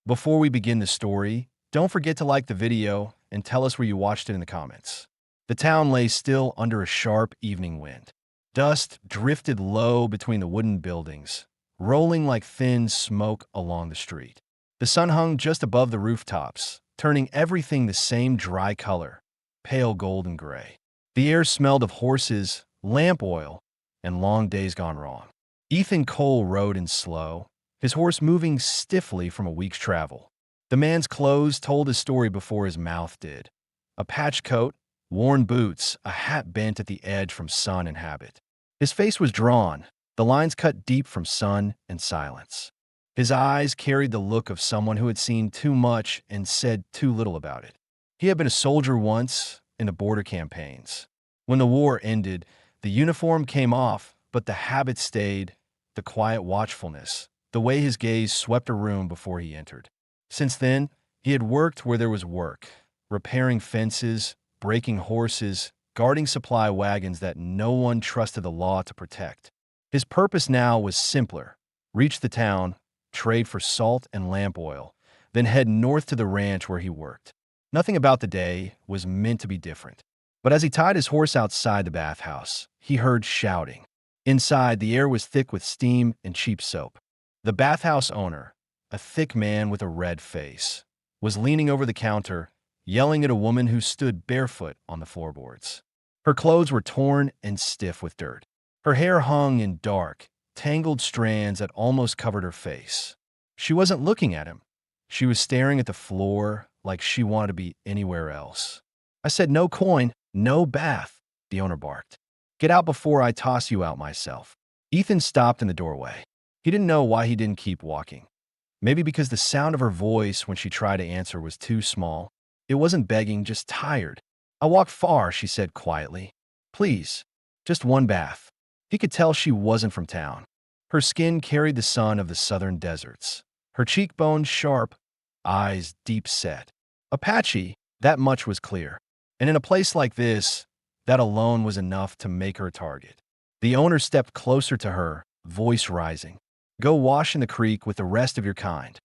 Before we begin the story, don't forget to like the video and tell us where you watched it in the comments. The town lay still under a sharp evening wind. Dust drifted low between the wooden buildings, rolling like thin smoke along the street. The sun hung just above the rooftops, turning everything the same dry color, pale golden gray. The air smelled of horses, lamp oil, and long days gone wrong. Ethan Cole rode in slow, his horse moving stiffly from a week's travel. The man's clothes told his story before his mouth did. A patched coat, worn boots, a hat bent at the edge from sun and habit. His face was drawn, the lines cut deep from sun and silence. His eyes carried the look of someone who had seen too much and said too little about it. He had been a soldier once in the border campaigns. When the war ended, the uniform came off, but the habit stayed, the quiet watchfulness, the way his gaze swept a room before he entered. Since then, he had worked where there was work, repairing fences, breaking horses, guarding supply wagons that no one trusted the law to protect. His purpose now was simpler: reach the town, trade for salt and lamp oil, then head north to the ranch where he worked. Nothing about the day was meant to be different. But as he tied his horse outside the bathhouse, he heard shouting. Inside, the air was thick with steam and cheap soap. The bathhouse owner, a thick man with a red face, was leaning over the counter, yelling at a woman who stood barefoot on the floorboards. Her clothes were torn and stiff with dirt. Her hair hung in dark, tangled strands that almost covered her face. She wasn't looking at him. She was staring at the floor like she wanted to be anywhere else. "I said no coin, no bath," the owner barked. "Get out before I toss you out myself." Ethan stopped in the doorway. He didn't know why he didn't keep walking. Maybe because the sound of her voice when she tried to answer was too small. It wasn't begging, just tired. "I walked far," she said quietly. "Please, just one bath." He could tell she wasn't from town. Her skin carried the sun of the southern deserts. Her cheekbones sharp, eyes deep set. Apache, that much was clear. And in a place like this, that alone was enough to make her a target. The owner stepped closer to her, voice rising. "Go wash in the creek with the rest of your kind."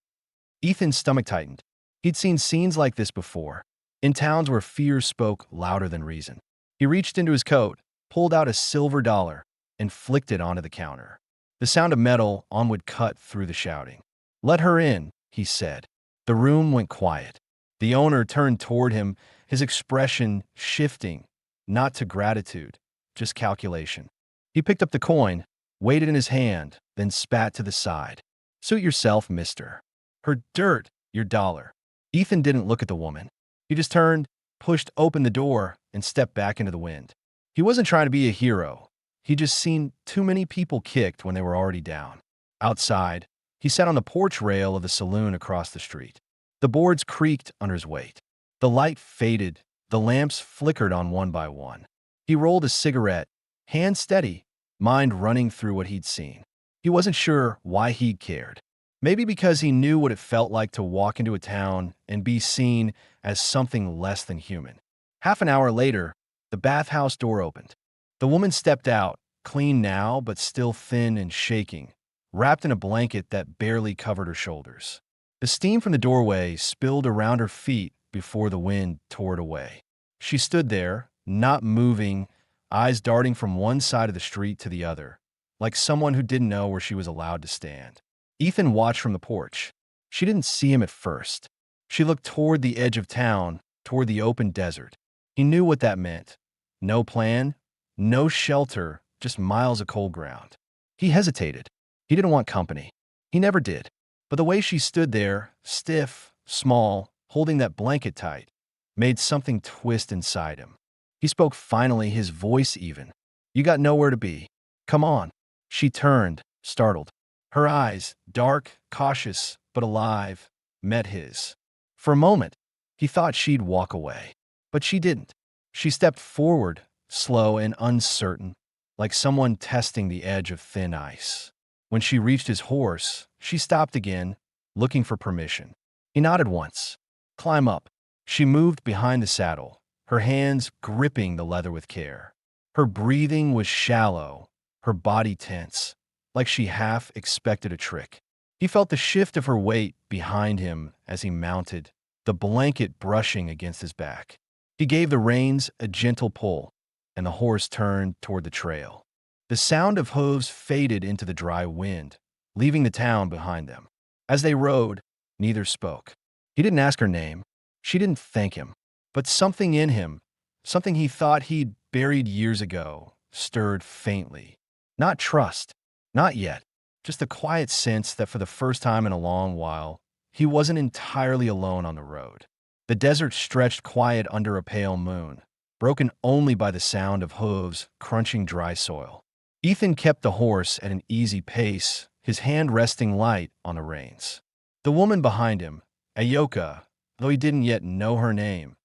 Ethan's stomach tightened. He'd seen scenes like this before, in towns where fear spoke louder than reason. He reached into his coat, pulled out a silver dollar, and flicked it onto the counter. The sound of metal on would cut through the shouting. "Let her in," he said. The room went quiet. The owner turned toward him, his expression shifting, not to gratitude, just calculation. He picked up the coin, weighed it in his hand, then spat to the side. "Suit yourself, mister." "Her dirt, your dollar." Ethan didn't look at the woman. He just turned, pushed open the door, and stepped back into the wind. He wasn't trying to be a hero. He'd just seen too many people kicked when they were already down. Outside, he sat on the porch rail of the saloon across the street. The boards creaked under his weight. The light faded, the lamps flickered on one by one. He rolled a cigarette, hand steady, mind running through what he'd seen. He wasn't sure why he'd cared. Maybe because he knew what it felt like to walk into a town and be seen as something less than human. Half an hour later, the bathhouse door opened. The woman stepped out, clean now but still thin and shaking, wrapped in a blanket that barely covered her shoulders. The steam from the doorway spilled around her feet before the wind tore it away. She stood there, not moving, eyes darting from one side of the street to the other, like someone who didn't know where she was allowed to stand. Ethan watched from the porch. She didn't see him at first. She looked toward the edge of town, toward the open desert. He knew what that meant. No plan, no shelter, just miles of cold ground. He hesitated. He didn't want company. He never did. But the way she stood there, stiff, small, holding that blanket tight, made something twist inside him. He spoke finally, his voice even. "You got nowhere to be. Come on." She turned, startled. Her eyes, dark, cautious, but alive, met his. For a moment, he thought she'd walk away. But she didn't. She stepped forward, slow and uncertain, like someone testing the edge of thin ice. When she reached his horse, she stopped again, looking for permission. He nodded once. "Climb up." She moved behind the saddle, her hands gripping the leather with care. Her breathing was shallow, her body tense, like she half expected a trick. He felt the shift of her weight behind him as he mounted, the blanket brushing against his back. He gave the reins a gentle pull, and the horse turned toward the trail. The sound of hooves faded into the dry wind, leaving the town behind them. As they rode, neither spoke. He didn't ask her name. She didn't thank him. But something in him, something he thought he'd buried years ago, stirred faintly. Not trust, not yet, just the quiet sense that for the first time in a long while, he wasn't entirely alone on the road. The desert stretched quiet under a pale moon, broken only by the sound of hooves crunching dry soil. Ethan kept the horse at an easy pace, his hand resting light on the reins. The woman behind him, Ayoka, though he didn't yet know her name,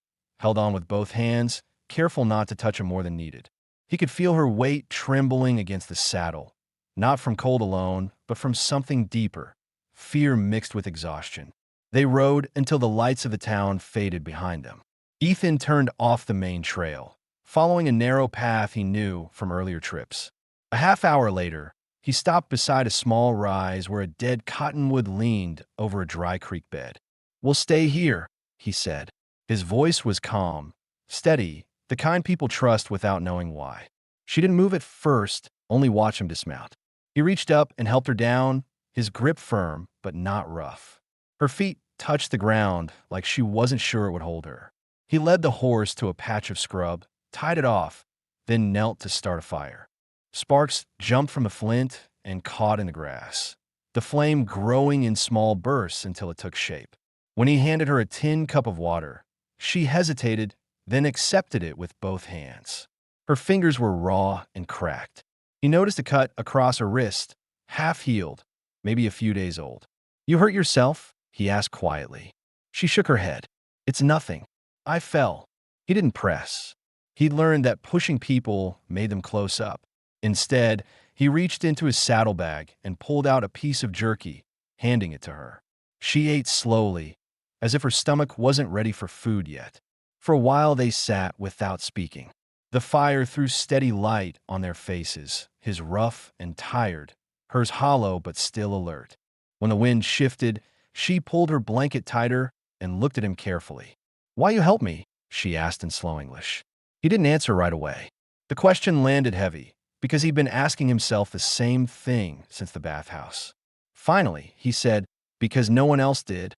held on with both hands, careful not to touch him more than needed. He could feel her weight trembling against the saddle, not from cold alone, but from something deeper, fear mixed with exhaustion. They rode until the lights of the town faded behind them. Ethan turned off the main trail, following a narrow path he knew from earlier trips. A half hour later, he stopped beside a small rise where a dead cottonwood leaned over a dry creek bed. "We'll stay here," he said. His voice was calm, steady, the kind people trust without knowing why. She didn't move at first, only watch him dismount. He reached up and helped her down, his grip firm but not rough. Her feet touched the ground like she wasn't sure it would hold her. He led the horse to a patch of scrub, tied it off, then knelt to start a fire. Sparks jumped from a flint and caught in the grass, the flame growing in small bursts until it took shape. When he handed her a tin cup of water, she hesitated, then accepted it with both hands. Her fingers were raw and cracked. He noticed a cut across her wrist, half-healed, maybe a few days old. "You hurt yourself?" he asked quietly. She shook her head. "It's nothing. I fell." He didn't press. He'd learned that pushing people made them close up. Instead, he reached into his saddlebag and pulled out a piece of jerky, handing it to her. She ate slowly, as if her stomach wasn't ready for food yet. For a while they sat without speaking. The fire threw steady light on their faces, his rough and tired, hers hollow but still alert. When the wind shifted, she pulled her blanket tighter and looked at him carefully. "Why you help me?" she asked in slow English. He didn't answer right away. The question landed heavy, because he'd been asking himself the same thing since the bathhouse. Finally, he said, "Because no one else did."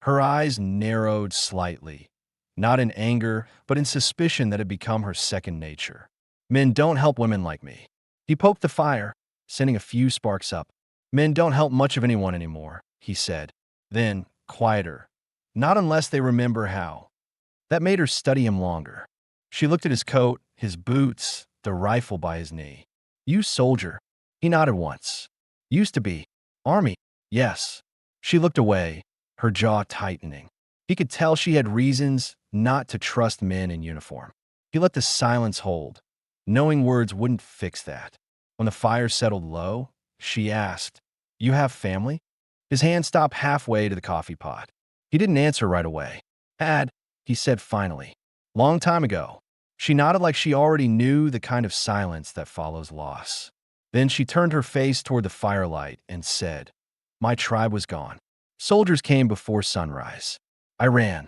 Her eyes narrowed slightly, not in anger, but in suspicion that had become her second nature. "Men don't help women like me." He poked the fire, sending a few sparks up. "Men don't help much of anyone anymore," he said. Then, quieter, "Not unless they remember how." That made her study him longer. She looked at his coat, his boots, the rifle by his knee. "You soldier." He nodded once. "Used to be. Army." "Yes." She looked away, her jaw tightening. He could tell she had reasons not to trust men in uniform. He let the silence hold, knowing words wouldn't fix that. When the fire settled low, she asked, "You have family?" His hand stopped halfway to the coffee pot. He didn't answer right away. "Had," he said finally. "Long time ago." She nodded like she already knew the kind of silence that follows loss. Then she turned her face toward the firelight and said, "My tribe was gone. Soldiers came before sunrise. I ran."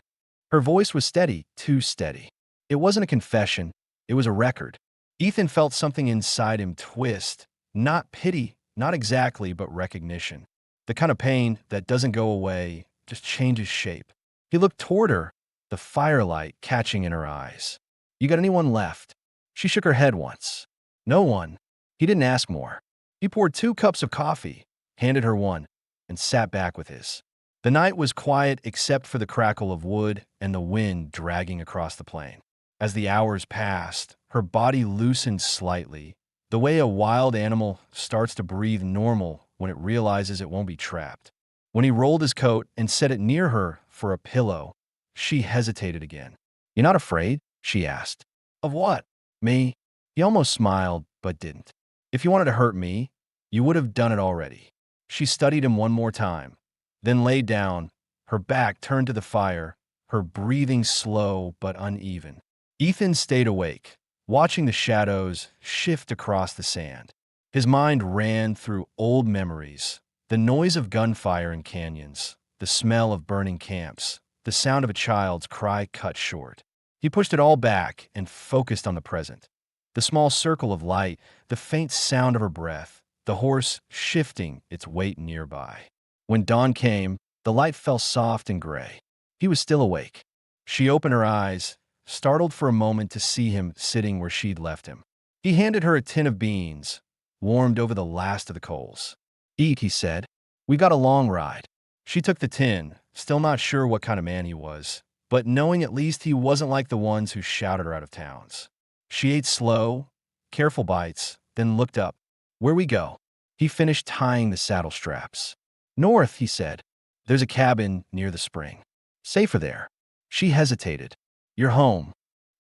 Her voice was steady, too steady. It wasn't a confession, it was a record. Ethan felt something inside him twist, not pity, not exactly, but recognition. The kind of pain that doesn't go away, just changes shape. He looked toward her, the firelight catching in her eyes. "You got anyone left?" She shook her head once. "No one." He didn't ask more. He poured 2 cups of coffee, handed her one, and sat back with his. The night was quiet except for the crackle of wood and the wind dragging across the plain. As the hours passed, her body loosened slightly, the way a wild animal starts to breathe normal when it realizes it won't be trapped. When he rolled his coat and set it near her for a pillow, she hesitated again. "You're not afraid?" she asked. "Of what?" "Me." He almost smiled, but didn't. "If you wanted to hurt me, you would have done it already." She studied him one more time, then lay down, her back turned to the fire, her breathing slow but uneven. Ethan stayed awake, watching the shadows shift across the sand. His mind ran through old memories, The noise of gunfire in canyons, the smell of burning camps, the sound of a child's cry cut short. He pushed it all back and focused on the present. The small circle of light, the faint sound of her breath, the horse shifting its weight nearby. When dawn came, the light fell soft and gray. He was still awake. She opened her eyes, startled for a moment to see him sitting where she'd left him. He handed her a tin of beans, warmed over the last of the coals. "Eat," he said. "We got a long ride." She took the tin, still not sure what kind of man he was, but knowing at least he wasn't like the ones who shouted her out of towns. She ate slow, careful bites, then looked up. "Where we go?" He finished tying the saddle straps. "North," he said. "There's a cabin near the spring. Safer there." She hesitated. "Your home."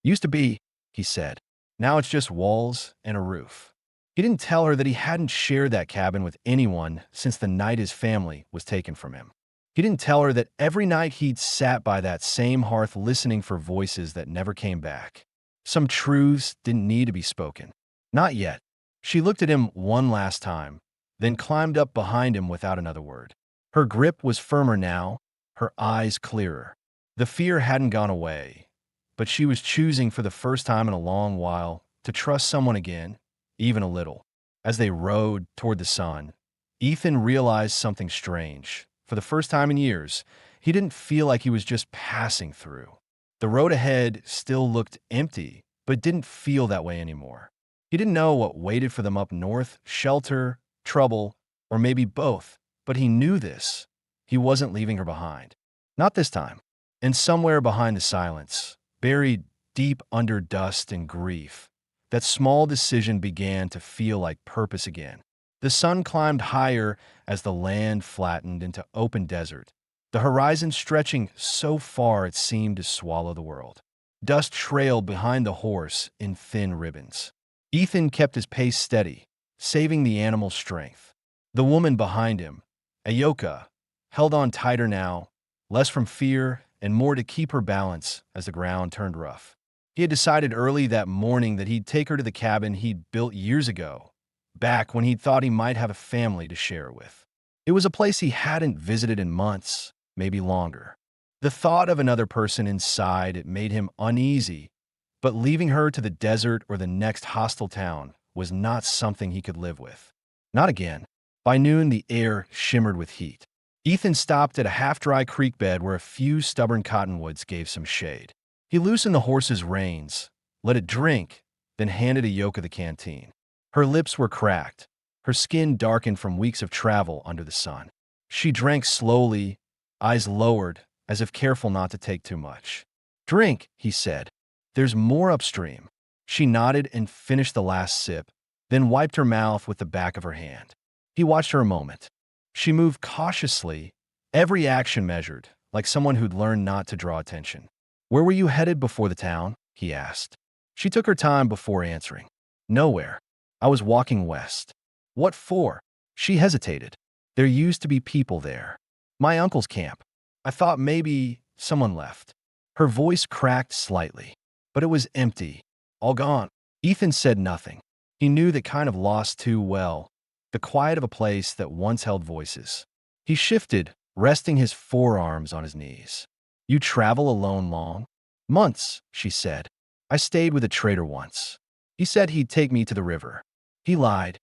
"Used to be," he said. "Now it's just walls and a roof." He didn't tell her that he hadn't shared that cabin with anyone since the night his family was taken from him. He didn't tell her that every night he'd sat by that same hearth listening for voices that never came back. Some truths didn't need to be spoken. Not yet. She looked at him one last time, then climbed up behind him without another word. Her grip was firmer now, her eyes clearer. The fear hadn't gone away, but she was choosing for the first time in a long while to trust someone again, even a little. As they rode toward the sun, Ethan realized something strange. For the first time in years, he didn't feel like he was just passing through. The road ahead still looked empty, but didn't feel that way anymore. He didn't know what waited for them up north, shelter, trouble, or maybe both, but he knew this. He wasn't leaving her behind. Not this time. And somewhere behind the silence, buried deep under dust and grief, that small decision began to feel like purpose again. The sun climbed higher as the land flattened into open desert, the horizon stretching so far it seemed to swallow the world. Dust trailed behind the horse in thin ribbons. Ethan kept his pace steady, saving the animal's strength. The woman behind him, Ayoka, held on tighter now, less from fear and more to keep her balance as the ground turned rough. He had decided early that morning that he'd take her to the cabin he'd built years ago, back when he'd thought he might have a family to share it with. It was a place he hadn't visited in months, maybe longer. The thought of another person inside it made him uneasy, but leaving her to the desert or the next hostile town was not something he could live with. Not again. By noon, the air shimmered with heat. Ethan stopped at a half-dry creek bed where a few stubborn cottonwoods gave some shade. He loosened the horse's reins, let it drink, then handed Ayoka the canteen. Her lips were cracked, her skin darkened from weeks of travel under the sun. She drank slowly, eyes lowered, as if careful not to take too much. "Drink," he said. "There's more upstream." She nodded and finished the last sip, then wiped her mouth with the back of her hand. He watched her a moment. She moved cautiously, every action measured, like someone who'd learned not to draw attention. "Where were you headed before the town?" he asked. She took her time before answering. "Nowhere. I was walking west." "What for?" She hesitated. "There used to be people there. My uncle's camp. I thought maybe someone left." Her voice cracked slightly, but it was empty, all gone. Ethan said nothing. He knew that kind of loss too well, the quiet of a place that once held voices. He shifted, resting his forearms on his knees. "You travel alone long?" "Months," she said. "I stayed with a trader once. He said he'd take me to the river." He lied.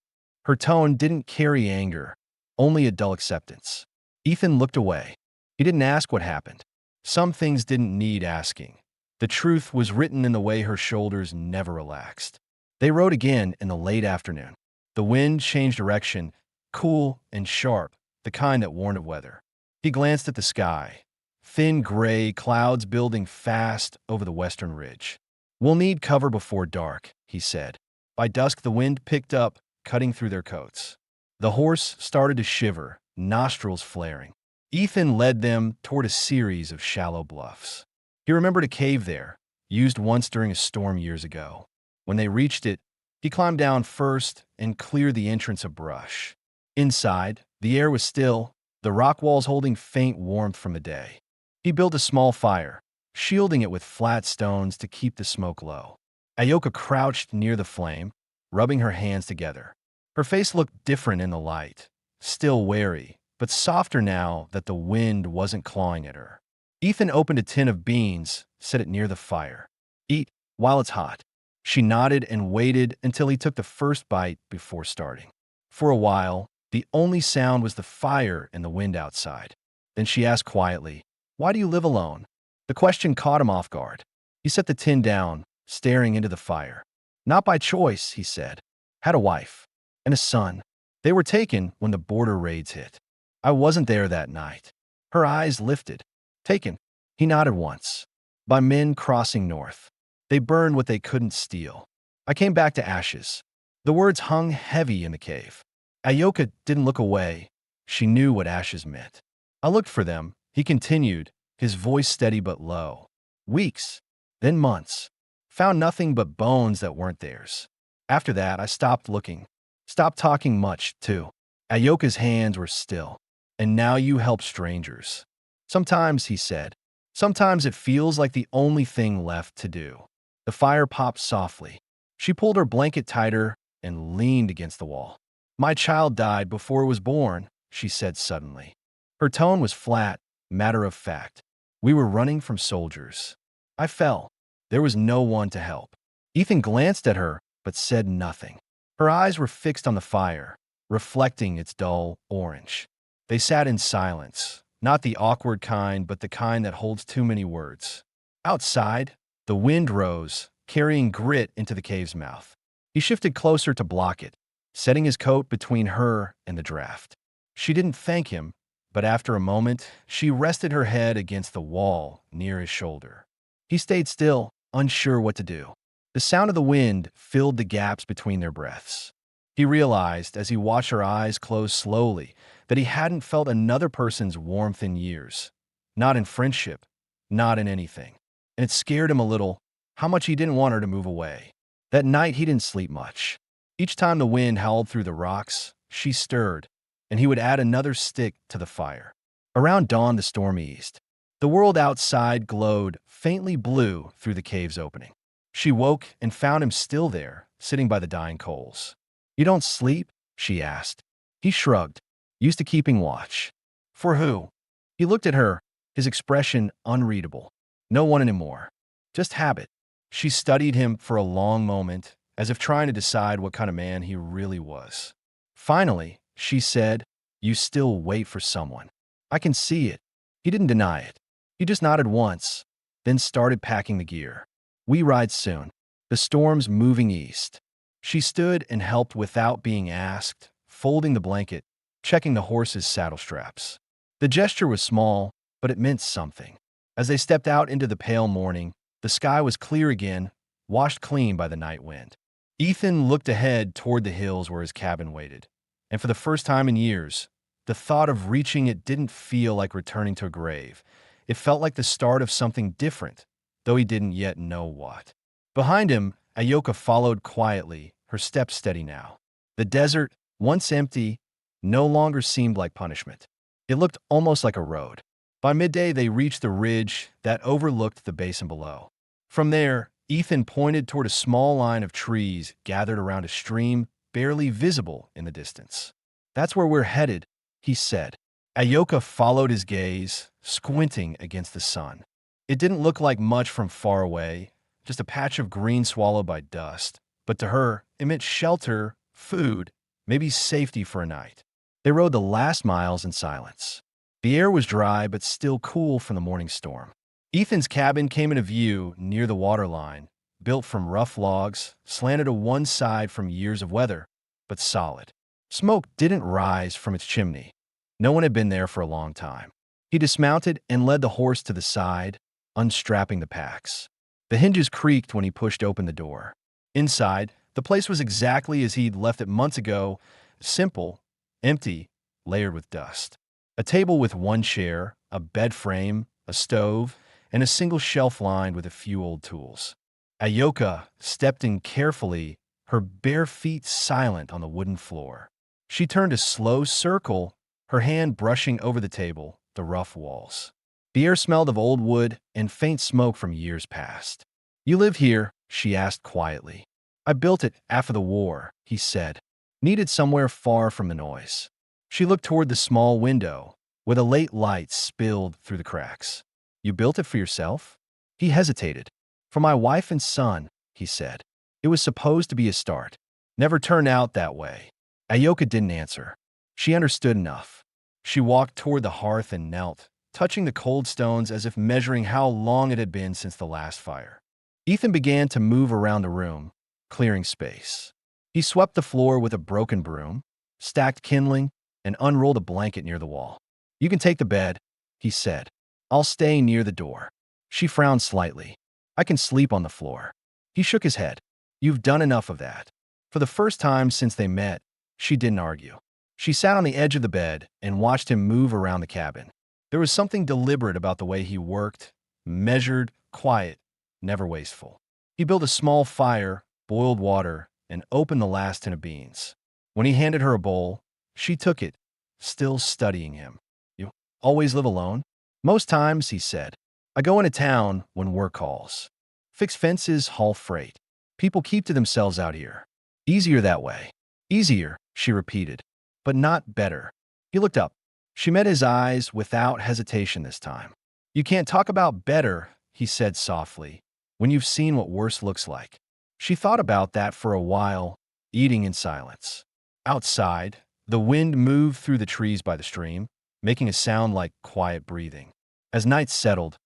Her tone didn't carry anger, only a dull acceptance. Ethan looked away. He didn't ask what happened. Some things didn't need asking. The truth was written in the way her shoulders never relaxed. They rode again in the late afternoon. The wind changed direction, cool and sharp, the kind that warned of weather. He glanced at the sky. Thin gray clouds building fast over the western ridge. "We'll need cover before dark," he said. By dusk, the wind picked up, cutting through their coats. The horse started to shiver, nostrils flaring. Ethan led them toward a series of shallow bluffs. He remembered a cave there, used once during a storm years ago. When they reached it, he climbed down first and cleared the entrance of brush. Inside, the air was still, the rock walls holding faint warmth from the day. He built a small fire, shielding it with flat stones to keep the smoke low. Ayoka crouched near the flame, rubbing her hands together. Her face looked different in the light, still wary, but softer now that the wind wasn't clawing at her. Ethan opened a tin of beans, set it near the fire. Eat while it's hot. She nodded and waited until he took the first bite before starting. For a while, the only sound was the fire and the wind outside. Then she asked quietly, "Why do you live alone?" The question caught him off guard. He set the tin down, staring into the fire. "Not by choice," he said. "Had a wife and a son. They were taken when the border raids hit. I wasn't there that night." Her eyes lifted. "Taken?" He nodded once. "By men crossing north. They burned what they couldn't steal. I came back to ashes." The words hung heavy in the cave. Ayoka didn't look away. She knew what ashes meant. "I looked for them," he continued, his voice steady but low. "Weeks, then months. Found nothing but bones that weren't theirs. After that, I stopped looking. Stopped talking much, too." Ayoka's hands were still. "And now you help strangers." "Sometimes," he said. "Sometimes it feels like the only thing left to do." The fire popped softly. She pulled her blanket tighter and leaned against the wall. "My child died before it was born," she said suddenly. Her tone was flat, matter of fact. "We were running from soldiers. I fell. There was no one to help." Ethan glanced at her, but said nothing. Her eyes were fixed on the fire, reflecting its dull orange. They sat in silence, not the awkward kind, but the kind that holds too many words. Outside, the wind rose, carrying grit into the cave's mouth. He shifted closer to block it, setting his coat between her and the draft. She didn't thank him, but after a moment, she rested her head against the wall near his shoulder. He stayed still, unsure what to do. The sound of the wind filled the gaps between their breaths. He realized, as he watched her eyes close slowly, that he hadn't felt another person's warmth in years. Not in friendship, not in anything. And it scared him a little, how much he didn't want her to move away. That night he didn't sleep much. Each time the wind howled through the rocks, she stirred, and he would add another stick to the fire. Around dawn the storm eased. The world outside glowed faintly blue through the cave's opening. She woke and found him still there, sitting by the dying coals. "You don't sleep?" she asked. He shrugged, used to keeping watch. "For who?" He looked at her, his expression unreadable. "No one anymore. Just habit." She studied him for a long moment, as if trying to decide what kind of man he really was. Finally, she said, "You still wait for someone. I can see it." He didn't deny it. He just nodded once, then started packing the gear. "We ride soon." The storm's moving east. She stood and helped without being asked, folding the blanket, checking the horse's saddle straps. The gesture was small, but it meant something. As they stepped out into the pale morning, the sky was clear again, washed clean by the night wind. Ethan looked ahead toward the hills where his cabin waited, and for the first time in years, the thought of reaching it didn't feel like returning to a grave. It felt like the start of something different, though he didn't yet know what. Behind him, Ayoka followed quietly, her steps steady now. The desert, once empty, no longer seemed like punishment. It looked almost like a road. By midday, they reached the ridge that overlooked the basin below. From there, Ethan pointed toward a small line of trees gathered around a stream barely visible in the distance. "That's where we're headed," he said. Ayoka followed his gaze, squinting against the sun. It didn't look like much from far away, just a patch of green swallowed by dust. But to her, it meant shelter, food, maybe safety for a night. They rode the last miles in silence. The air was dry but still cool from the morning storm. Ethan's cabin came into view near the waterline, built from rough logs, slanted to one side from years of weather, but solid. Smoke didn't rise from its chimney. No one had been there for a long time. He dismounted and led the horse to the side, unstrapping the packs. The hinges creaked when he pushed open the door. Inside, the place was exactly as he'd left it months ago, simple, empty, layered with dust. A table with one chair, a bed frame, a stove, and a single shelf lined with a few old tools. Ayoka stepped in carefully, her bare feet silent on the wooden floor. She turned a slow circle, her hand brushing over the table, the rough walls. The air smelled of old wood and faint smoke from years past. "You live here?" she asked quietly. "I built it after the war," he said. "Needed somewhere far from the noise." She looked toward the small window, where the late light spilled through the cracks. You built it for yourself? He hesitated. For my wife and son, he said. It was supposed to be a start. Never turned out that way. Ayoka didn't answer. She understood enough. She walked toward the hearth and knelt, touching the cold stones as if measuring how long it had been since the last fire. Ethan began to move around the room, clearing space. He swept the floor with a broken broom, stacked kindling, and unrolled a blanket near the wall. You can take the bed, he said. I'll stay near the door. She frowned slightly. I can sleep on the floor. He shook his head. You've done enough of that. For the first time since they met, she didn't argue. She sat on the edge of the bed and watched him move around the cabin. There was something deliberate about the way he worked, measured, quiet, never wasteful. He built a small fire, boiled water, and opened the last tin of beans. When he handed her a bowl, she took it, still studying him. You always live alone? Most times, he said. I go into town when work calls. Fix fences, haul freight. People keep to themselves out here. Easier that way. Easier, she repeated, but not better. He looked up. She met his eyes without hesitation this time. You can't talk about better, he said softly, when you've seen what worse looks like. She thought about that for a while, eating in silence. Outside, the wind moved through the trees by the stream, making a sound like quiet breathing. As night settled,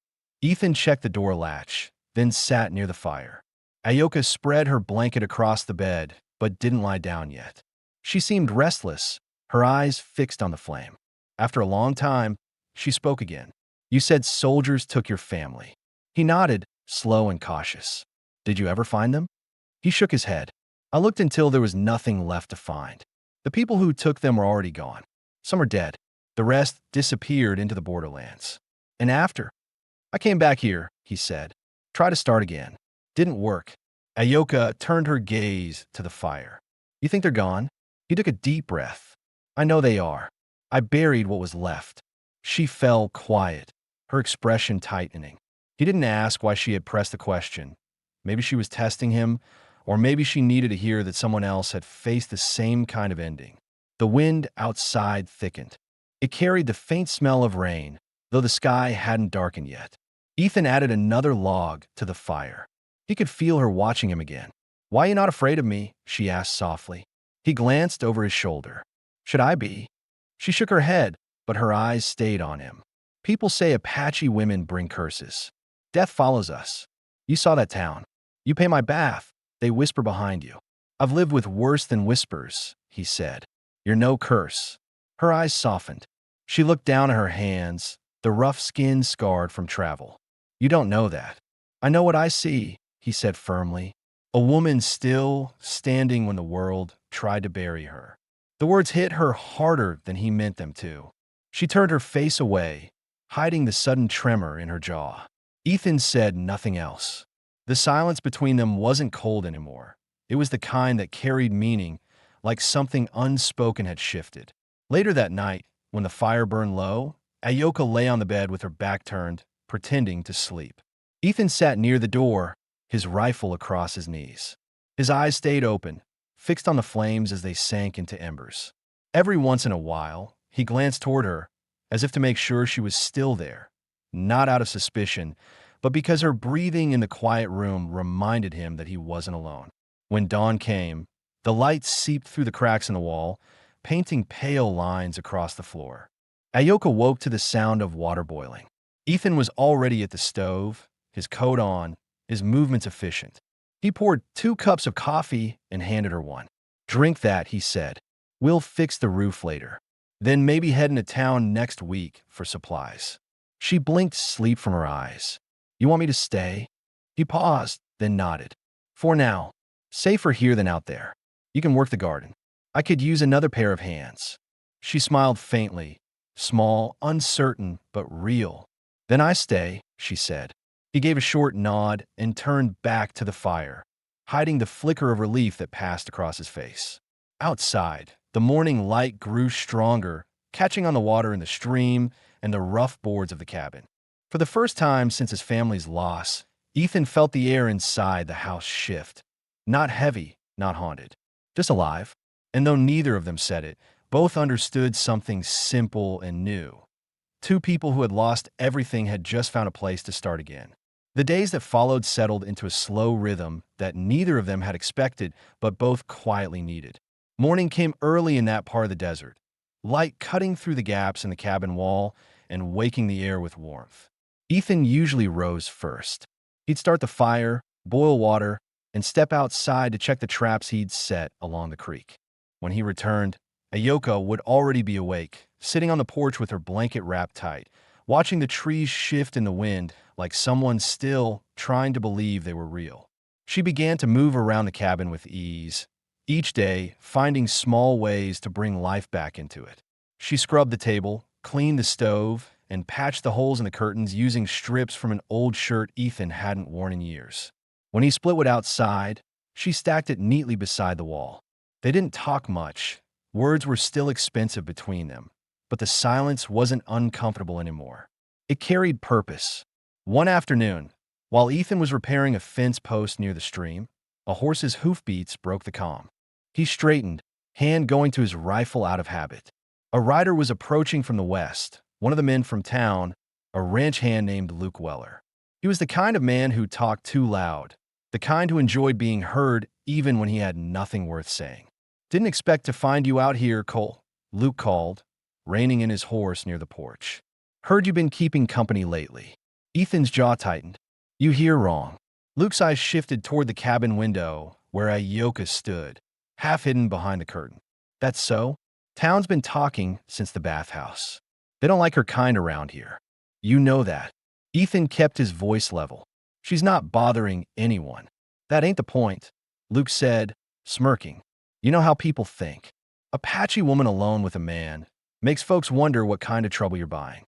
Ethan checked the door latch, then sat near the fire. Ayoka spread her blanket across the bed, but didn't lie down yet. She seemed restless, her eyes fixed on the flame. After a long time, she spoke again. You said soldiers took your family. He nodded, slow and cautious. Did you ever find them? He shook his head. I looked until there was nothing left to find. The people who took them were already gone. Some are dead. The rest disappeared into the borderlands. And after? I came back here, he said. Try to start again. Didn't work. Ayoka turned her gaze to the fire. You think they're gone? He took a deep breath. I know they are. I buried what was left. She fell quiet, her expression tightening. He didn't ask why she had pressed the question. Maybe she was testing him, or maybe she needed to hear that someone else had faced the same kind of ending. The wind outside thickened. It carried the faint smell of rain, though the sky hadn't darkened yet. Ethan added another log to the fire. He could feel her watching him again. Why are you not afraid of me? She asked softly. He glanced over his shoulder. Should I be? She shook her head, but her eyes stayed on him. People say Apache women bring curses. Death follows us. You saw that town. You pay my bath. They whisper behind you. I've lived with worse than whispers, he said. You're no curse. Her eyes softened. She looked down at her hands, the rough skin scarred from travel. You don't know that. I know what I see, he said firmly. A woman still standing when the world tried to bury her. The words hit her harder than he meant them to. She turned her face away, hiding the sudden tremor in her jaw. Ethan said nothing else. The silence between them wasn't cold anymore. It was the kind that carried meaning, like something unspoken had shifted. Later that night, when the fire burned low, Ayoka lay on the bed with her back turned, pretending to sleep. Ethan sat near the door, his rifle across his knees. His eyes stayed open, fixed on the flames as they sank into embers. Every once in a while, he glanced toward her, as if to make sure she was still there, not out of suspicion, but because her breathing in the quiet room reminded him that he wasn't alone. When dawn came, the light seeped through the cracks in the wall, painting pale lines across the floor. Ayoka woke to the sound of water boiling. Ethan was already at the stove, his coat on, his movements efficient. He poured 2 cups of coffee and handed her one. Drink that, he said. We'll fix the roof later. Then maybe head into town next week for supplies. She blinked sleep from her eyes. You want me to stay? He paused, then nodded. For now. Safer here than out there. You can work the garden. I could use another pair of hands. She smiled faintly, small, uncertain, but real. Then I stay, she said. He gave a short nod and turned back to the fire, hiding the flicker of relief that passed across his face. Outside, the morning light grew stronger, catching on the water in the stream and the rough boards of the cabin. For the first time since his family's loss, Ethan felt the air inside the house shift. Not heavy, not haunted, just alive. And though neither of them said it, Both understood something simple and new. Two people who had lost everything had just found a place to start again. The days that followed settled into a slow rhythm that neither of them had expected, but both quietly needed. Morning came early in that part of the desert, light cutting through the gaps in the cabin wall and waking the air with warmth. Ethan usually rose first. He'd start the fire, boil water, and step outside to check the traps he'd set along the creek. When he returned, Ayoko would already be awake, sitting on the porch with her blanket wrapped tight, watching the trees shift in the wind like someone still trying to believe they were real. She began to move around the cabin with ease, each day finding small ways to bring life back into it. She scrubbed the table, cleaned the stove, and patched the holes in the curtains using strips from an old shirt Ethan hadn't worn in years. When he split wood outside, she stacked it neatly beside the wall. They didn't talk much. Words were still expensive between them, but the silence wasn't uncomfortable anymore. It carried purpose. One afternoon, while Ethan was repairing a fence post near the stream, a horse's hoofbeats broke the calm. He straightened, hand going to his rifle out of habit. A rider was approaching from the west, one of the men from town, a ranch hand named Luke Weller. He was the kind of man who talked too loud, the kind who enjoyed being heard even when he had nothing worth saying. "Didn't expect to find you out here, Cole," Luke called, reining in his horse near the porch. "Heard you've been keeping company lately." Ethan's jaw tightened. "You hear wrong." Luke's eyes shifted toward the cabin window where Ayoka stood, half hidden behind the curtain. "That's so? Town's been talking since the bathhouse. They don't like her kind around here. You know that." Ethan kept his voice level. "She's not bothering anyone." "That ain't the point," Luke said, smirking. "You know how people think. Apache woman alone with a man makes folks wonder what kind of trouble you're buying."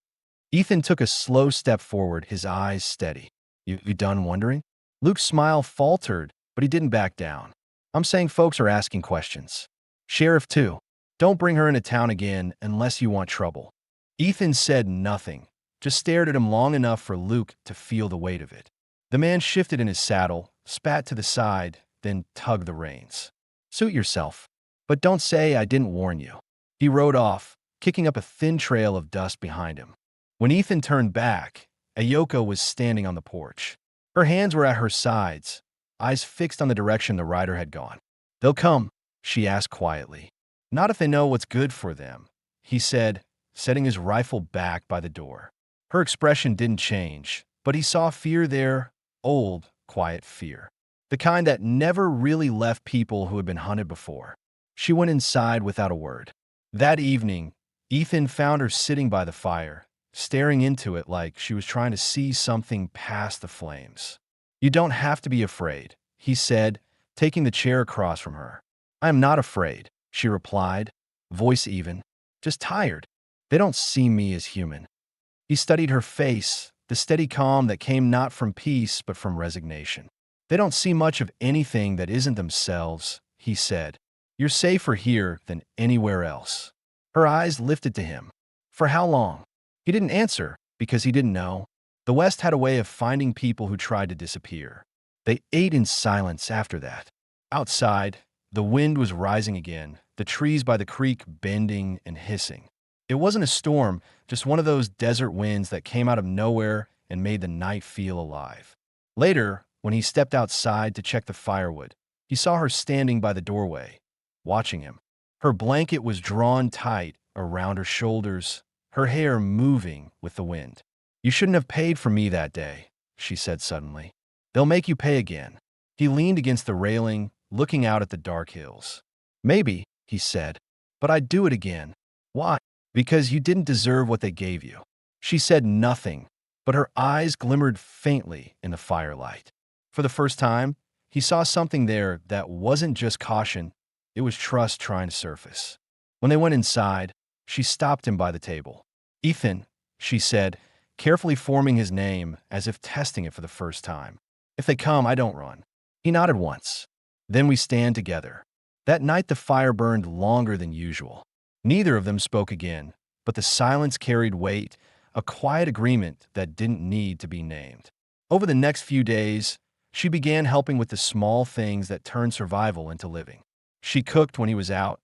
Ethan took a slow step forward, his eyes steady. You done wondering?" Luke's smile faltered, but he didn't back down. "I'm saying folks are asking questions. Sheriff, too. Don't bring her into town again unless you want trouble." Ethan said nothing, just stared at him long enough for Luke to feel the weight of it. The man shifted in his saddle, spat to the side, then tugged the reins. "Suit yourself. But don't say I didn't warn you." He rode off, kicking up a thin trail of dust behind him. When Ethan turned back, Ayoko was standing on the porch. Her hands were at her sides, eyes fixed on the direction the rider had gone. "They'll come," she asked quietly. "Not if they know what's good for them," he said, setting his rifle back by the door. Her expression didn't change, but he saw fear there, old, quiet fear. The kind that never really left people who had been hunted before. She went inside without a word. That evening, Ethan found her sitting by the fire, staring into it like she was trying to see something past the flames. "You don't have to be afraid," he said, taking the chair across from her. "I am not afraid," she replied, voice even. "Just tired. They don't see me as human." He studied her face, the steady calm that came not from peace but from resignation. "They don't see much of anything that isn't themselves," he said. "You're safer here than anywhere else." Her eyes lifted to him. For how long? He didn't answer because he didn't know. The West had a way of finding people who tried to disappear. They ate in silence after that. Outside, the wind was rising again, the trees by the creek bending and hissing. It wasn't a storm, just one of those desert winds that came out of nowhere and made the night feel alive. Later, when he stepped outside to check the firewood, he saw her standing by the doorway, watching him. Her blanket was drawn tight around her shoulders, her hair moving with the wind. "You shouldn't have paid for me that day," she said suddenly. "They'll make you pay again." He leaned against the railing, looking out at the dark hills. "Maybe," he said, "but I'd do it again." "Why?" "Because you didn't deserve what they gave you." She said nothing, but her eyes glimmered faintly in the firelight. For the first time, he saw something there that wasn't just caution, it was trust trying to surface. When they went inside, she stopped him by the table. "Ethan," she said, carefully forming his name as if testing it for the first time. "If they come, I don't run." He nodded once. "Then we stand together." That night the fire burned longer than usual. Neither of them spoke again, but the silence carried weight, a quiet agreement that didn't need to be named. Over the next few days, she began helping with the small things that turned survival into living. She cooked when he was out,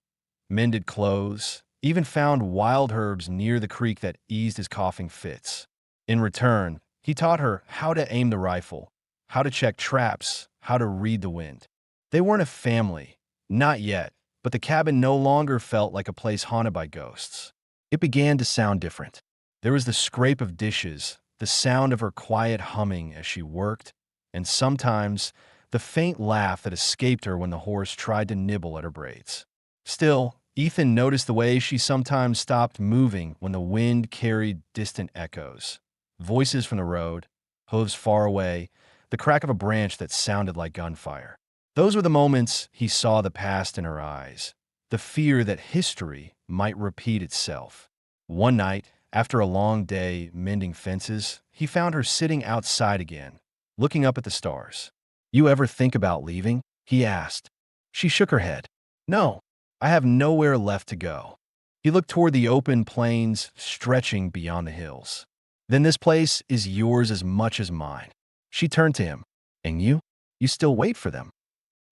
mended clothes, even found wild herbs near the creek that eased his coughing fits. In return, he taught her how to aim the rifle, how to check traps, how to read the wind. They weren't a family, not yet, but the cabin no longer felt like a place haunted by ghosts. It began to sound different. There was the scrape of dishes, the sound of her quiet humming as she worked, and sometimes the faint laugh that escaped her when the horse tried to nibble at her braids. Still, Ethan noticed the way she sometimes stopped moving when the wind carried distant echoes. Voices from the road, hooves far away, the crack of a branch that sounded like gunfire. Those were the moments he saw the past in her eyes, the fear that history might repeat itself. One night, after a long day mending fences, he found her sitting outside again, looking up at the stars. "You ever think about leaving?" he asked. She shook her head. "No, I have nowhere left to go." He looked toward the open plains stretching beyond the hills. "Then this place is yours as much as mine." She turned to him. "And you? You still wait for them?"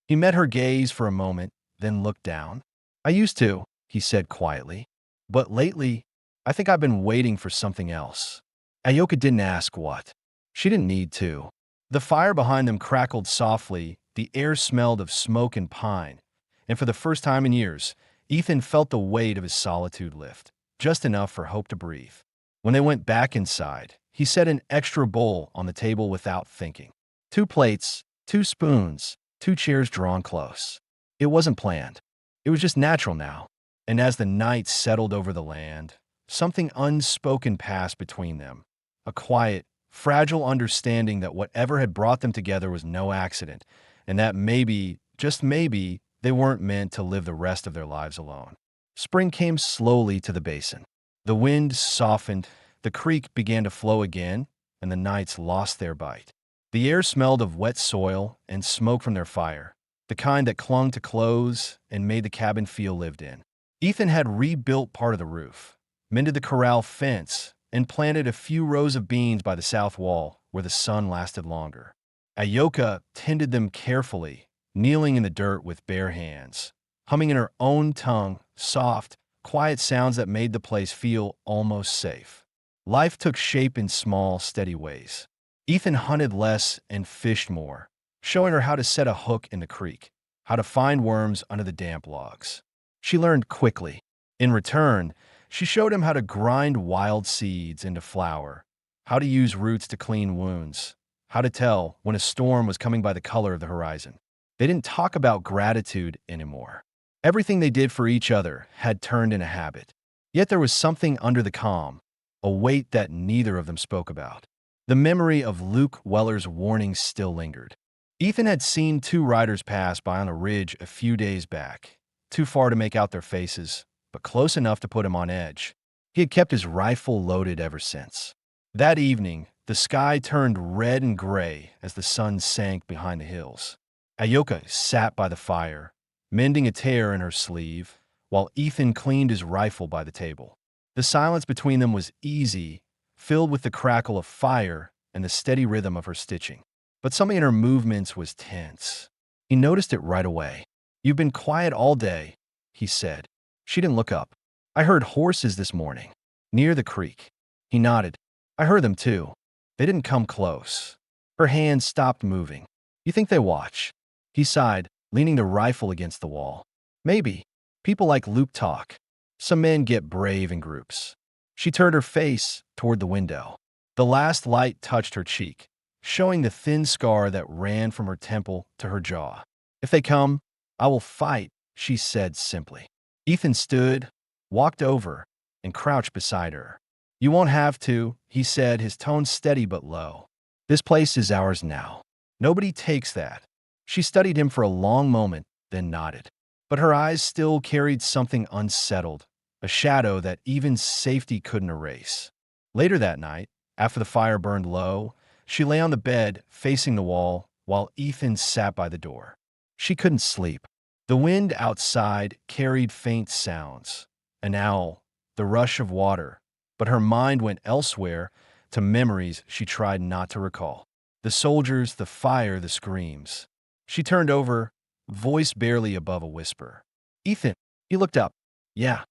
He met her gaze for a moment, then looked down. "I used to," he said quietly. "But lately, I think I've been waiting for something else." Ayoka didn't ask what. She didn't need to. The fire behind them crackled softly, the air smelled of smoke and pine, and for the first time in years, Ethan felt the weight of his solitude lift, just enough for hope to breathe. When they went back inside, he set an extra bowl on the table without thinking. 2 plates, 2 spoons, 2 chairs drawn close. It wasn't planned. It was just natural now. And as the night settled over the land, something unspoken passed between them. A quiet, fragile understanding that whatever had brought them together was no accident, and that maybe, just maybe, they weren't meant to live the rest of their lives alone. Spring came slowly to the basin. The wind softened, the creek began to flow again, and the nights lost their bite. The air smelled of wet soil and smoke from their fire, the kind that clung to clothes and made the cabin feel lived in. Ethan had rebuilt part of the roof, mended the corral fence, and planted a few rows of beans by the south wall where the sun lasted longer. Ayoka tended them carefully, kneeling in the dirt with bare hands, humming in her own tongue, soft, quiet sounds that made the place feel almost safe. Life took shape in small, steady ways. Ethan hunted less and fished more, showing her how to set a hook in the creek, how to find worms under the damp logs. She learned quickly. In return, she showed him how to grind wild seeds into flour, how to use roots to clean wounds, how to tell when a storm was coming by the color of the horizon. They didn't talk about gratitude anymore. Everything they did for each other had turned into habit. Yet there was something under the calm, a weight that neither of them spoke about. The memory of Luke Weller's warning still lingered. Ethan had seen 2 riders pass by on a ridge a few days back, too far to make out their faces, but close enough to put him on edge. He had kept his rifle loaded ever since. That evening, the sky turned red and gray as the sun sank behind the hills. Ayoka sat by the fire, mending a tear in her sleeve, while Ethan cleaned his rifle by the table. The silence between them was easy, filled with the crackle of fire and the steady rhythm of her stitching. But something in her movements was tense. He noticed it right away. "You've been quiet all day," he said. She didn't look up. "I heard horses this morning, near the creek." He nodded. "I heard them too. They didn't come close." Her hands stopped moving. "You think they watch?" He sighed, leaning the rifle against the wall. "Maybe. People like Luke talk. Some men get brave in groups." She turned her face toward the window. The last light touched her cheek, showing the thin scar that ran from her temple to her jaw. "If they come, I will fight," she said simply. Ethan stood, walked over, and crouched beside her. "You won't have to," he said, his tone steady but low. "This place is ours now. Nobody takes that." She studied him for a long moment, then nodded. But her eyes still carried something unsettled, a shadow that even safety couldn't erase. Later that night, after the fire burned low, she lay on the bed, facing the wall, while Ethan sat by the door. She couldn't sleep. The wind outside carried faint sounds, an owl, the rush of water, but her mind went elsewhere to memories she tried not to recall. The soldiers, the fire, the screams. She turned over, voice barely above a whisper. "Ethan." He looked up. "Yeah."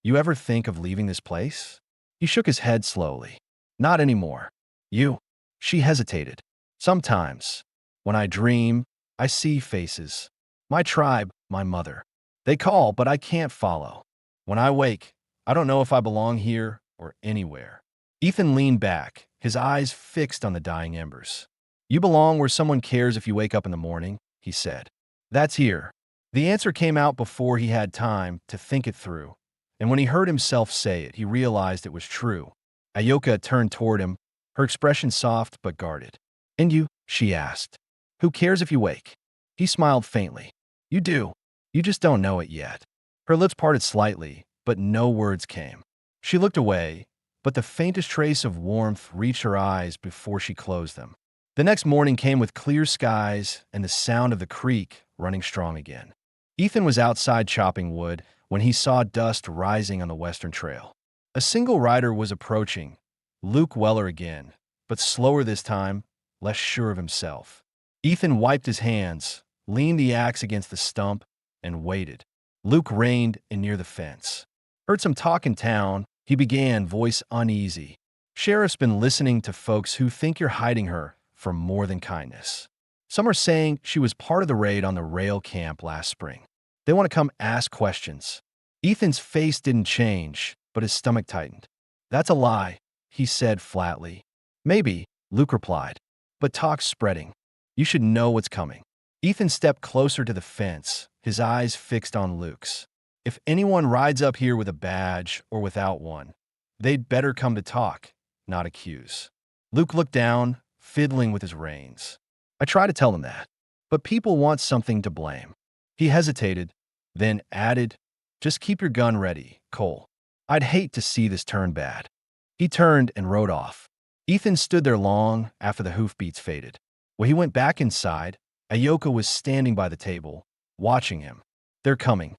You ever think of leaving this place? He shook his head slowly. Not anymore. You? She hesitated. Sometimes, when I dream, I see faces. My tribe, my mother. They call, but I can't follow. When I wake, I don't know if I belong here or anywhere. Ethan leaned back, his eyes fixed on the dying embers. You belong where someone cares if you wake up in the morning, he said. That's here. The answer came out before he had time to think it through, and when he heard himself say it, he realized it was true. Ayoka turned toward him, her expression soft but guarded. And you? She asked. Who cares if you wake? He smiled faintly. You do. You just don't know it yet. Her lips parted slightly, but no words came. She looked away, but the faintest trace of warmth reached her eyes before she closed them. The next morning came with clear skies and the sound of the creek running strong again. Ethan was outside chopping wood when he saw dust rising on the western trail. A single rider was approaching, Luke Weller again, but slower this time, less sure of himself. Ethan wiped his hands, leaned the axe against the stump, and waited. Luke reined in near the fence. Heard some talk in town, he began, voice uneasy. Sheriff's been listening to folks who think you're hiding her for more than kindness. Some are saying she was part of the raid on the rail camp last spring. They want to come ask questions. Ethan's face didn't change, but his stomach tightened. That's a lie, he said flatly. Maybe, Luke replied, but talk's spreading. You should know what's coming. Ethan stepped closer to the fence, his eyes fixed on Luke's. If anyone rides up here with a badge or without one, they'd better come to talk, not accuse. Luke looked down, fiddling with his reins. I try to tell them that, but people want something to blame. He hesitated, then added, just keep your gun ready, Cole. I'd hate to see this turn bad. He turned and rode off. Ethan stood there long after the hoofbeats faded. When he went back inside, Ayoka was standing by the table, watching him. They're coming.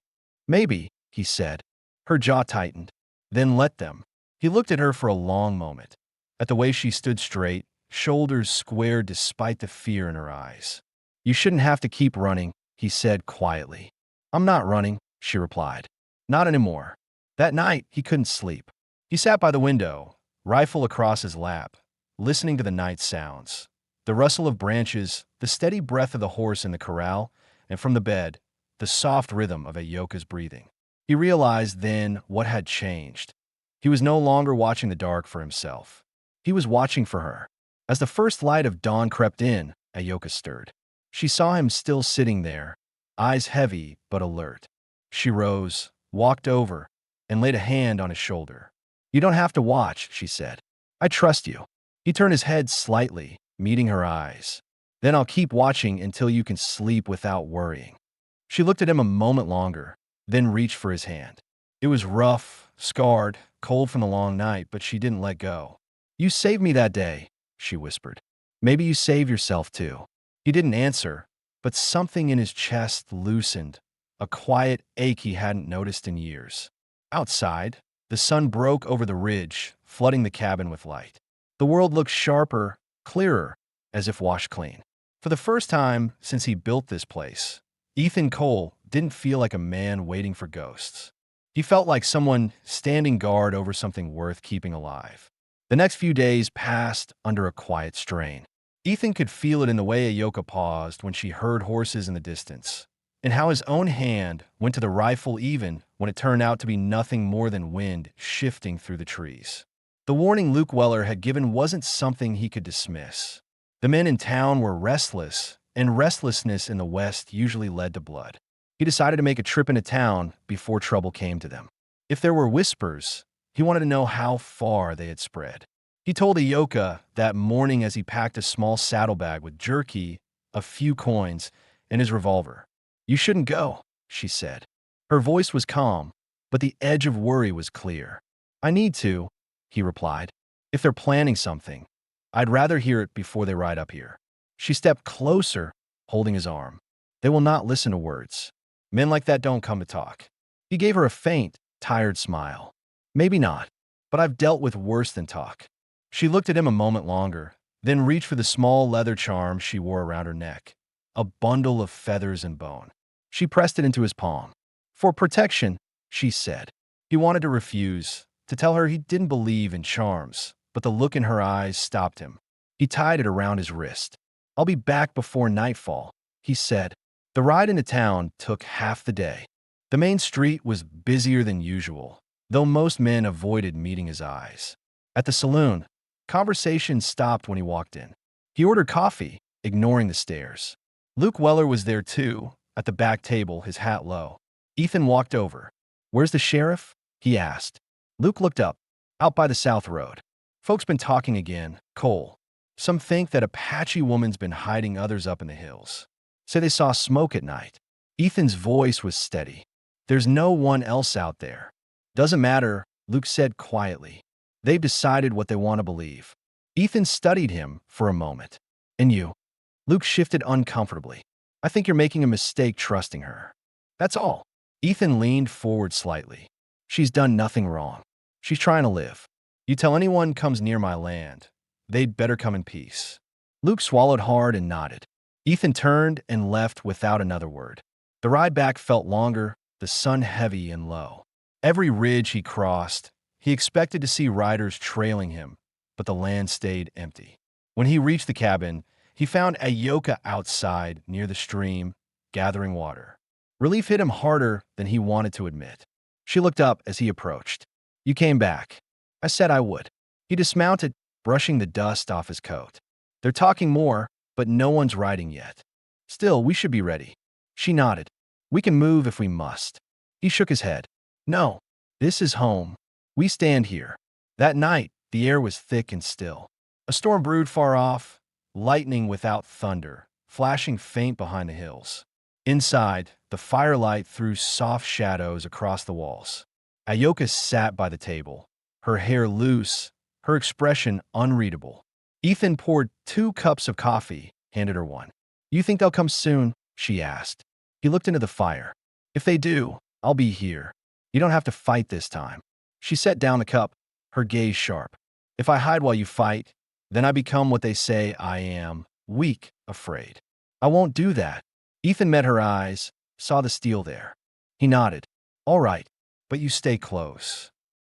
Maybe, he said. Her jaw tightened. Then let them. He looked at her for a long moment, at the way she stood straight, shoulders squared despite the fear in her eyes. You shouldn't have to keep running, he said quietly. I'm not running, she replied. Not anymore. That night, he couldn't sleep. He sat by the window, rifle across his lap, listening to the night sounds. The rustle of branches, the steady breath of the horse in the corral, and from the bed, the soft rhythm of Ayoka's breathing. He realized then what had changed. He was no longer watching the dark for himself. He was watching for her. As the first light of dawn crept in, Ayoka stirred. She saw him still sitting there, eyes heavy but alert. She rose, walked over, and laid a hand on his shoulder. You don't have to watch, she said. I trust you. He turned his head slightly, meeting her eyes. Then I'll keep watching until you can sleep without worrying. She looked at him a moment longer, then reached for his hand. It was rough, scarred, cold from the long night, but she didn't let go. You saved me that day, she whispered. Maybe you save yourself too. He didn't answer, but something in his chest loosened, a quiet ache he hadn't noticed in years. Outside, the sun broke over the ridge, flooding the cabin with light. The world looked sharper, clearer, as if washed clean. For the first time since he built this place, Ethan Cole didn't feel like a man waiting for ghosts. He felt like someone standing guard over something worth keeping alive. The next few days passed under a quiet strain. Ethan could feel it in the way Ayoka paused when she heard horses in the distance, and how his own hand went to the rifle even when it turned out to be nothing more than wind shifting through the trees. The warning Luke Weller had given wasn't something he could dismiss. The men in town were restless, and restlessness in the West usually led to blood. He decided to make a trip into town before trouble came to them. If there were whispers, he wanted to know how far they had spread. He told Ayoka that morning as he packed a small saddlebag with jerky, a few coins, and his revolver. You shouldn't go, she said. Her voice was calm, but the edge of worry was clear. I need to, he replied. If they're planning something, I'd rather hear it before they ride up here. She stepped closer, holding his arm. They will not listen to words. Men like that don't come to talk. He gave her a faint, tired smile. Maybe not, but I've dealt with worse than talk. She looked at him a moment longer, then reached for the small leather charm she wore around her neck, a bundle of feathers and bone. She pressed it into his palm. For protection, she said. He wanted to refuse, to tell her he didn't believe in charms, but the look in her eyes stopped him. He tied it around his wrist. "I'll be back before nightfall," he said. The ride into town took half the day. The main street was busier than usual, though most men avoided meeting his eyes. At the saloon, conversation stopped when he walked in. He ordered coffee, ignoring the stares. Luke Weller was there too, at the back table, his hat low. Ethan walked over. "Where's the sheriff?" he asked. Luke looked up. "Out by the South Road. Folks been talking again, Cole. Some think that Apache woman's been hiding others up in the hills. Say they saw smoke at night." Ethan's voice was steady. "There's no one else out there." "Doesn't matter," Luke said quietly. "They've decided what they want to believe." Ethan studied him for a moment. "And you?" Luke shifted uncomfortably. "I think you're making a mistake trusting her. That's all." Ethan leaned forward slightly. "She's done nothing wrong. She's trying to live. You tell anyone comes near my land, they'd better come in peace." Luke swallowed hard and nodded. Ethan turned and left without another word. The ride back felt longer, the sun heavy and low. Every ridge he crossed, he expected to see riders trailing him, but the land stayed empty. When he reached the cabin, he found Ayoka outside near the stream, gathering water. Relief hit him harder than he wanted to admit. She looked up as he approached. "You came back. I said I would." He dismounted, brushing the dust off his coat. "They're talking more, but no one's riding yet. Still, we should be ready." She nodded. "We can move if we must." He shook his head. "No, this is home. We stand here." That night, the air was thick and still. A storm brewed far off, lightning without thunder, flashing faint behind the hills. Inside, the firelight threw soft shadows across the walls. Ayoka sat by the table, her hair loose, her expression unreadable. Ethan poured 2 cups of coffee, handed her one. "You think they'll come soon?" she asked. He looked into the fire. "If they do, I'll be here. You don't have to fight this time." She set down the cup, her gaze sharp. "If I hide while you fight, then I become what they say I am, weak, afraid. I won't do that." Ethan met her eyes, saw the steel there. He nodded. "All right, but you stay close."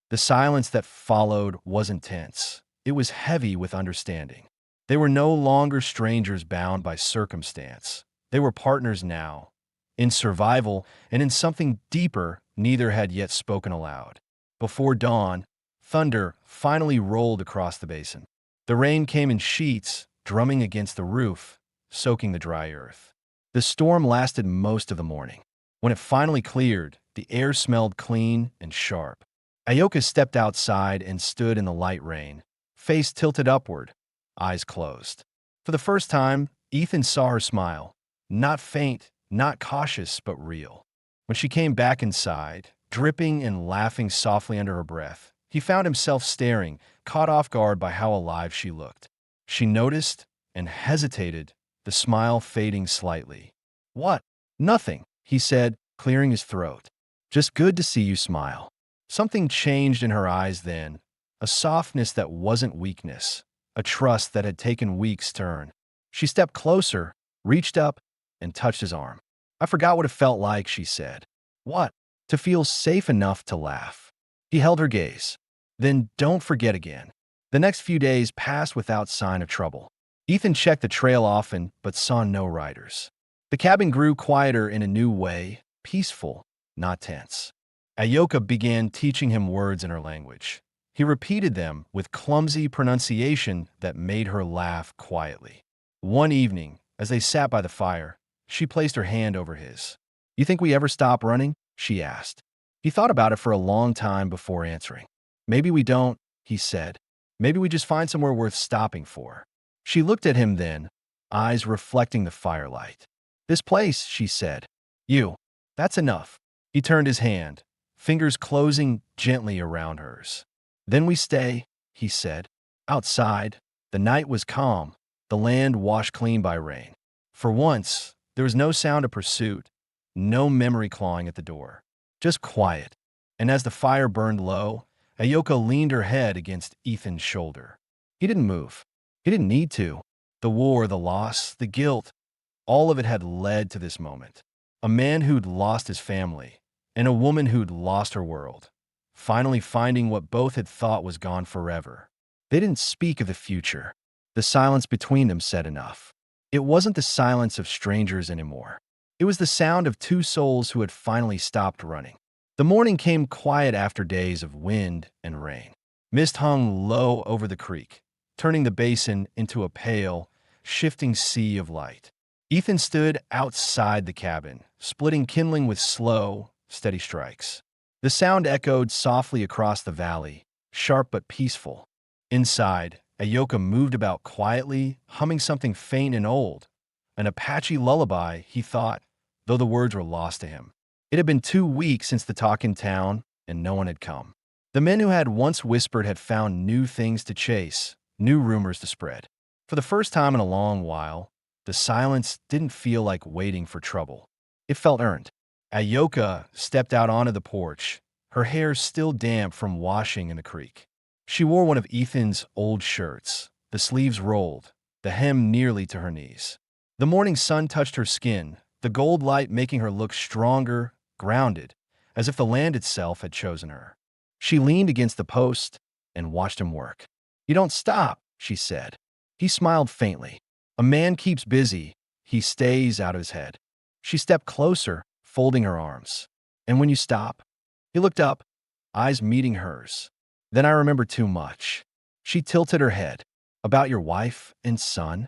The silence that followed wasn't tense. It was heavy with understanding. They were no longer strangers bound by circumstance. They were partners now, in survival and in something deeper neither had yet spoken aloud. Before dawn, thunder finally rolled across the basin. The rain came in sheets, drumming against the roof, soaking the dry earth. The storm lasted most of the morning. When it finally cleared, the air smelled clean and sharp. Ayoka stepped outside and stood in the light rain, face tilted upward, eyes closed. For the first time, Ethan saw her smile. Not faint, not cautious, but real. When she came back inside, dripping and laughing softly under her breath, he found himself staring, caught off guard by how alive she looked. She noticed and hesitated, the smile fading slightly. "What?" "Nothing," he said, clearing his throat. "Just good to see you smile." Something changed in her eyes then, a softness that wasn't weakness, a trust that had taken weeks to earn. She stepped closer, reached up, and touched his arm. "I forgot what it felt like," she said. "What?" "To feel safe enough to laugh." He held her gaze. "Then don't forget again." The next few days passed without sign of trouble. Ethan checked the trail often, but saw no riders. The cabin grew quieter in a new way, peaceful, not tense. Ayoka began teaching him words in her language. He repeated them with clumsy pronunciation that made her laugh quietly. One evening, as they sat by the fire, she placed her hand over his. "You think we ever stop running?" she asked. He thought about it for a long time before answering. "Maybe we don't," he said. "Maybe we just find somewhere worth stopping for." She looked at him then, eyes reflecting the firelight. "This place," she said. "You. That's enough." He turned his hand, fingers closing gently around hers. "Then we stay," he said. Outside, the night was calm, the land washed clean by rain. For once, there was no sound of pursuit, no memory clawing at the door, just quiet. And as the fire burned low, Ayoka leaned her head against Ethan's shoulder. He didn't move. He didn't need to. The war, the loss, the guilt, all of it had led to this moment. A man who'd lost his family, and a woman who'd lost her world. finally finding what both had thought was gone forever. They didn't speak of the future. The silence between them said enough. It wasn't the silence of strangers anymore. It was the sound of two souls who had finally stopped running. The morning came quiet after days of wind and rain. Mist hung low over the creek, turning the basin into a pale, shifting sea of light. Ethan stood outside the cabin, splitting kindling with slow, steady strikes. The sound echoed softly across the valley, sharp but peaceful. Inside, Ayoka moved about quietly, humming something faint and old. An Apache lullaby, he thought, though the words were lost to him. It had been 2 weeks since the talk in town, and no one had come. The men who had once whispered had found new things to chase, new rumors to spread. For the first time in a long while, the silence didn't feel like waiting for trouble. It felt earned. Ayoka stepped out onto the porch, her hair still damp from washing in the creek. She wore one of Ethan's old shirts, the sleeves rolled, the hem nearly to her knees. The morning sun touched her skin, the gold light making her look stronger, grounded, as if the land itself had chosen her. She leaned against the post and watched him work. "You don't stop," she said. He smiled faintly. "A man keeps busy. He stays out of his head." She stepped closer, folding her arms. "And when you stop?" He looked up, eyes meeting hers. "Then I remember too much." She tilted her head. "About your wife and son?"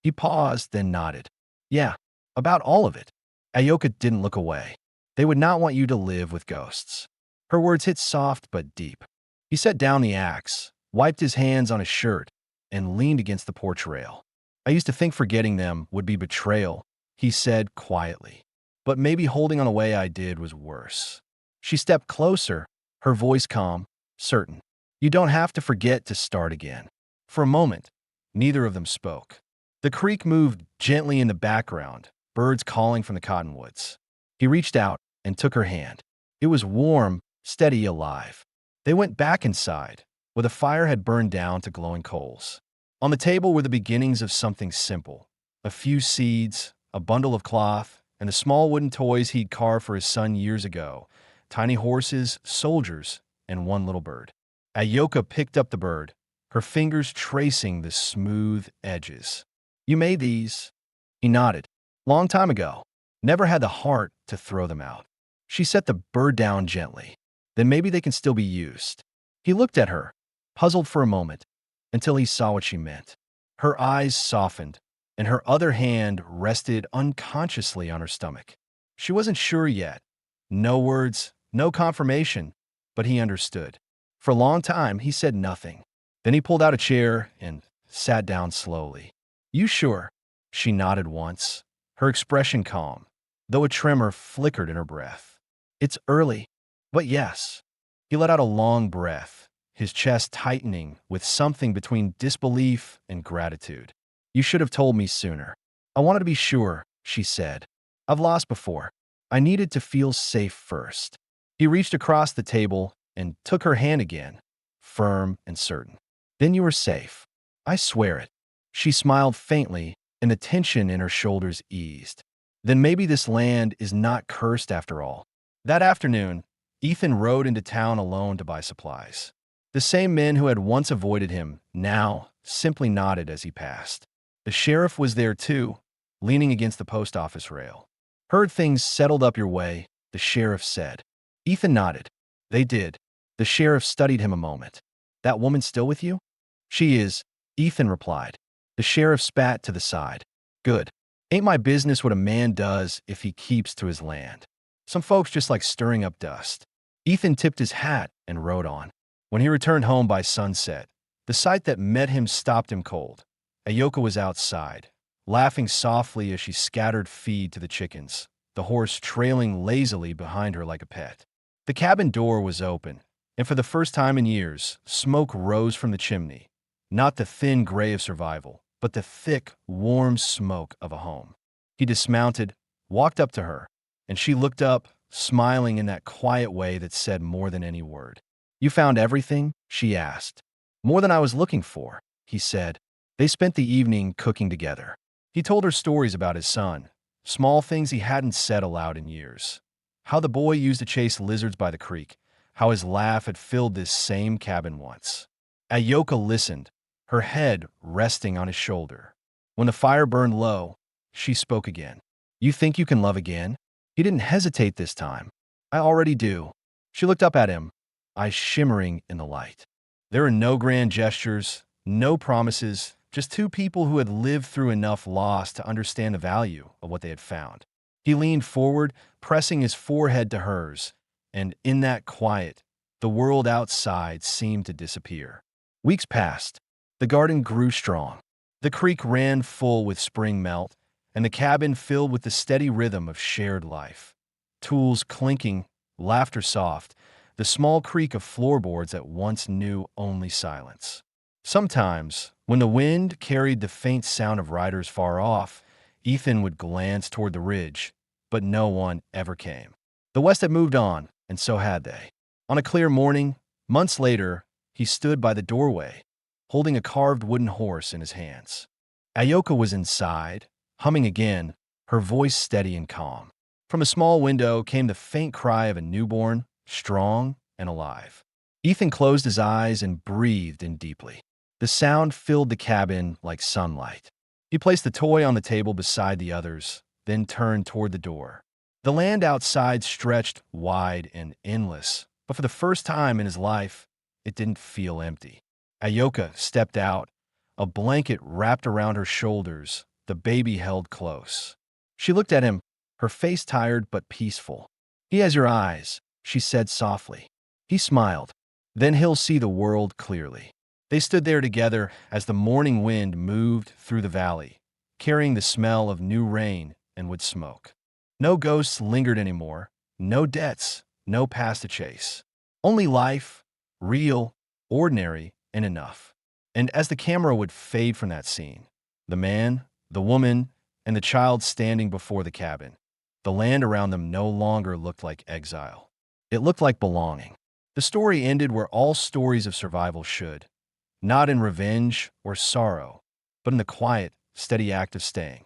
He paused, then nodded. "Yeah, about all of it." Ayoka didn't look away. "They would not want you to live with ghosts." Her words hit soft but deep. He set down the axe, wiped his hands on his shirt, and leaned against the porch rail. "I used to think forgetting them would be betrayal," he said quietly. "But maybe holding on the way I did was worse." She stepped closer, her voice calm, certain. "You don't have to forget to start again." For a moment, neither of them spoke. The creek moved gently in the background, birds calling from the cottonwoods. He reached out and took her hand. It was warm, steady, alive. They went back inside, where the fire had burned down to glowing coals. On the table were the beginnings of something simple: a few seeds, a bundle of cloth, and the small wooden toys he'd carved for his son years ago: tiny horses, soldiers, and one little bird. Ayoka picked up the bird, her fingers tracing the smooth edges. "You made these?" He nodded. "Long time ago. Never had the heart to throw them out." She set the bird down gently. "Then maybe they can still be used." He looked at her, puzzled for a moment, until he saw what she meant. Her eyes softened, and her other hand rested unconsciously on her stomach. She wasn't sure yet. No words, no confirmation, but he understood. For a long time, he said nothing. Then he pulled out a chair and sat down slowly. "You sure?" She nodded once, her expression calm, though a tremor flickered in her breath. "It's early, but yes." He let out a long breath, his chest tightening with something between disbelief and gratitude. "You should have told me sooner." "I wanted to be sure," she said. "I've lost before. I needed to feel safe first." He reached across the table and took her hand again, firm and certain. "Then you were safe. I swear it." She smiled faintly, and the tension in her shoulders eased. "Then maybe this land is not cursed after all." That afternoon, Ethan rode into town alone to buy supplies. The same men who had once avoided him now simply nodded as he passed. The sheriff was there too, leaning against the post office rail. "Heard things settled up your way," the sheriff said. Ethan nodded. They did. The sheriff studied him a moment. "That woman still with you?" "She is," Ethan replied. The sheriff spat to the side. "Good. Ain't my business what a man does if he keeps to his land. Some folks just like stirring up dust." Ethan tipped his hat and rode on. When he returned home by sunset, the sight that met him stopped him cold. Ayoka was outside, laughing softly as she scattered feed to the chickens, the horse trailing lazily behind her like a pet. The cabin door was open, and for the first time in years, smoke rose from the chimney. Not the thin gray of survival, but the thick, warm smoke of a home. He dismounted, walked up to her, and she looked up, smiling in that quiet way that said more than any word. "You found everything?" she asked. "More than I was looking for," he said. They spent the evening cooking together. He told her stories about his son, small things he hadn't said aloud in years. How the boy used to chase lizards by the creek, how his laugh had filled this same cabin once. Ayoka listened, her head resting on his shoulder. When the fire burned low, she spoke again. "You think you can love again?" He didn't hesitate this time. "I already do." She looked up at him, eyes shimmering in the light. There were no grand gestures, no promises, just two people who had lived through enough loss to understand the value of what they had found. He leaned forward, pressing his forehead to hers, and in that quiet, the world outside seemed to disappear. Weeks passed. The garden grew strong. The creek ran full with spring melt, and the cabin filled with the steady rhythm of shared life. Tools clinking, laughter soft, the small creak of floorboards that once knew only silence. Sometimes, when the wind carried the faint sound of riders far off, Ethan would glance toward the ridge, but no one ever came. The West had moved on, and so had they. On a clear morning, months later, he stood by the doorway, holding a carved wooden horse in his hands. Ayoka was inside, humming again, her voice steady and calm. From a small window came the faint cry of a newborn, strong and alive. Ethan closed his eyes and breathed in deeply. The sound filled the cabin like sunlight. He placed the toy on the table beside the others, then turned toward the door. The land outside stretched wide and endless, but for the first time in his life, it didn't feel empty. Ayoka stepped out, a blanket wrapped around her shoulders, the baby held close. She looked at him, her face tired but peaceful. "He has your eyes," she said softly. He smiled. "Then he'll see the world clearly." They stood there together as the morning wind moved through the valley, carrying the smell of new rain and wood smoke. No ghosts lingered anymore, no debts, no past to chase. Only life, real, ordinary, and enough. And as the camera would fade from that scene, the man, the woman, and the child standing before the cabin, the land around them no longer looked like exile. It looked like belonging. The story ended where all stories of survival should, not in revenge or sorrow, but in the quiet, steady act of staying.